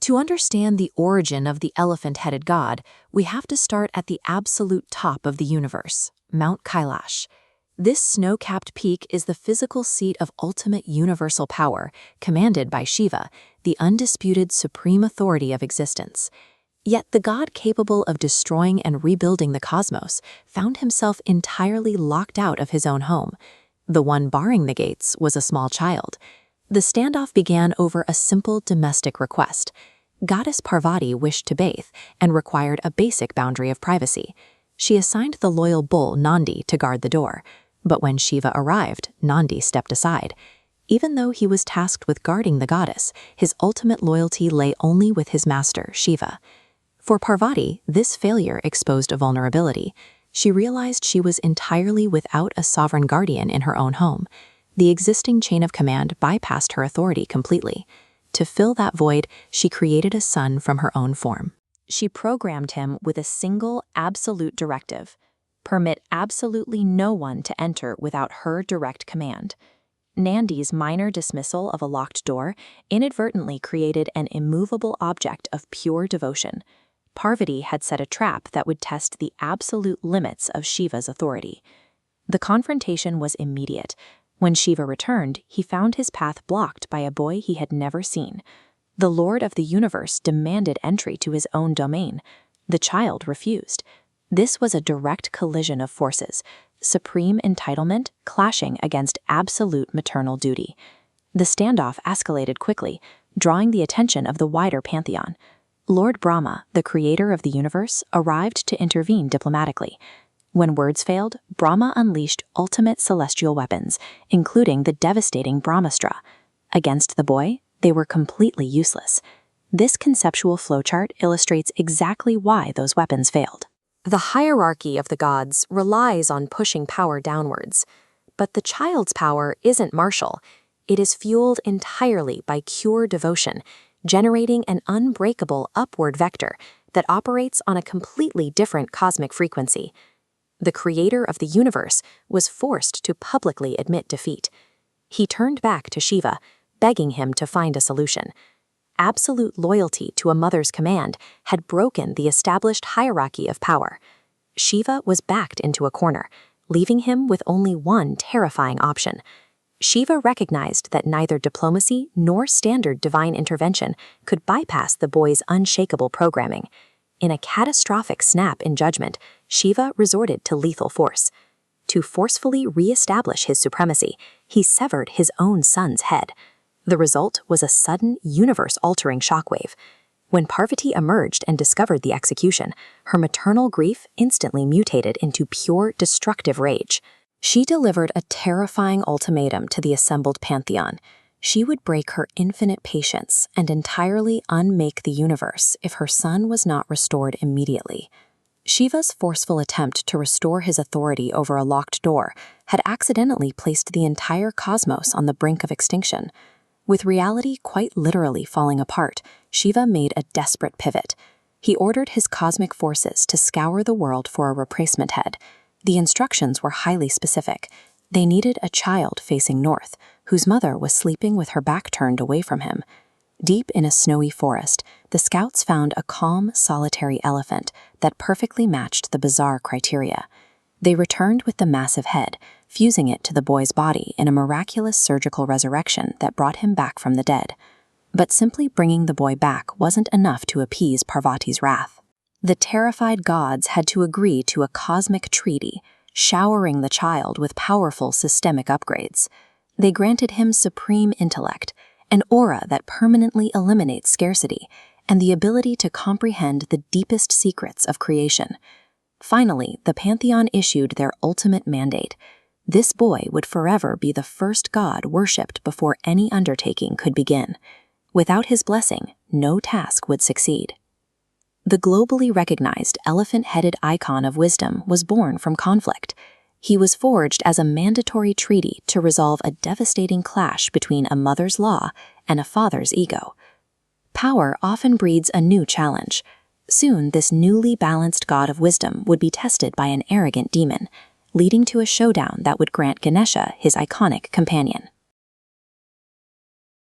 To understand the origin of the elephant-headed god, we have to start at the absolute top of the universe, Mount Kailash. This snow-capped peak is the physical seat of ultimate universal power, commanded by Shiva, the undisputed supreme authority of existence. Yet the god capable of destroying and rebuilding the cosmos found himself entirely locked out of his own home. The one barring the gates was a small child. The standoff began over a simple domestic request. Goddess Parvati wished to bathe and required a basic boundary of privacy. She assigned the loyal bull Nandi to guard the door. But when Shiva arrived, Nandi stepped aside. Even though he was tasked with guarding the goddess, his ultimate loyalty lay only with his master, Shiva. For Parvati, this failure exposed a vulnerability. She realized she was entirely without a sovereign guardian in her own home. The existing chain of command bypassed her authority completely. To fill that void, she created a son from her own form. She programmed him with a single, absolute directive: permit absolutely no one to enter without her direct command. Nandi's minor dismissal of a locked door inadvertently created an immovable object of pure devotion. Parvati had set a trap that would test the absolute limits of Shiva's authority. The confrontation was immediate. When Shiva returned, he found his path blocked by a boy he had never seen. The Lord of the universe demanded entry to his own domain. The child refused. This was a direct collision of forces, supreme entitlement clashing against absolute maternal duty. The standoff escalated quickly, drawing the attention of the wider pantheon. Lord Brahma, the creator of the universe, arrived to intervene diplomatically. When words failed, Brahma unleashed ultimate celestial weapons, including the devastating Brahmastra. Against the boy, they were completely useless. This conceptual flowchart illustrates exactly why those weapons failed. The hierarchy of the gods relies on pushing power downwards. But the child's power isn't martial. It is fueled entirely by pure devotion, generating an unbreakable upward vector that operates on a completely different cosmic frequency. The creator of the universe was forced to publicly admit defeat. He turned back to Shiva, begging him to find a solution. Absolute loyalty to a mother's command had broken the established hierarchy of power. Shiva was backed into a corner, leaving him with only one terrifying option. Shiva recognized that neither diplomacy nor standard divine intervention could bypass the boy's unshakable programming. In a catastrophic snap in judgment, Shiva resorted to lethal force. To forcefully re-establish his supremacy, he severed his own son's head. The result was a sudden, universe-altering shockwave. When Parvati emerged and discovered the execution, her maternal grief instantly mutated into pure, destructive rage. She delivered a terrifying ultimatum to the assembled pantheon. She would break her infinite patience and entirely unmake the universe if her son was not restored immediately. Shiva's forceful attempt to restore his authority over a locked door had accidentally placed the entire cosmos on the brink of extinction. With reality quite literally falling apart, Shiva made a desperate pivot. He ordered his cosmic forces to scour the world for a replacement head. The instructions were highly specific. They needed a child facing north, whose mother was sleeping with her back turned away from him. Deep in a snowy forest, the scouts found a calm, solitary elephant that perfectly matched the bizarre criteria. They returned with the massive head, fusing it to the boy's body in a miraculous surgical resurrection that brought him back from the dead. But simply bringing the boy back wasn't enough to appease Parvati's wrath. The terrified gods had to agree to a cosmic treaty, showering the child with powerful systemic upgrades. They granted him supreme intellect, an aura that permanently eliminates scarcity, and the ability to comprehend the deepest secrets of creation. Finally, the pantheon issued their ultimate mandate. This boy would forever be the first god worshipped before any undertaking could begin. Without his blessing, no task would succeed. The globally recognized elephant-headed icon of wisdom was born from conflict. He was forged as a mandatory treaty to resolve a devastating clash between a mother's law and a father's ego. Power often breeds a new challenge. Soon, this newly balanced god of wisdom would be tested by an arrogant demon, leading to a showdown that would grant Ganesha his iconic companion.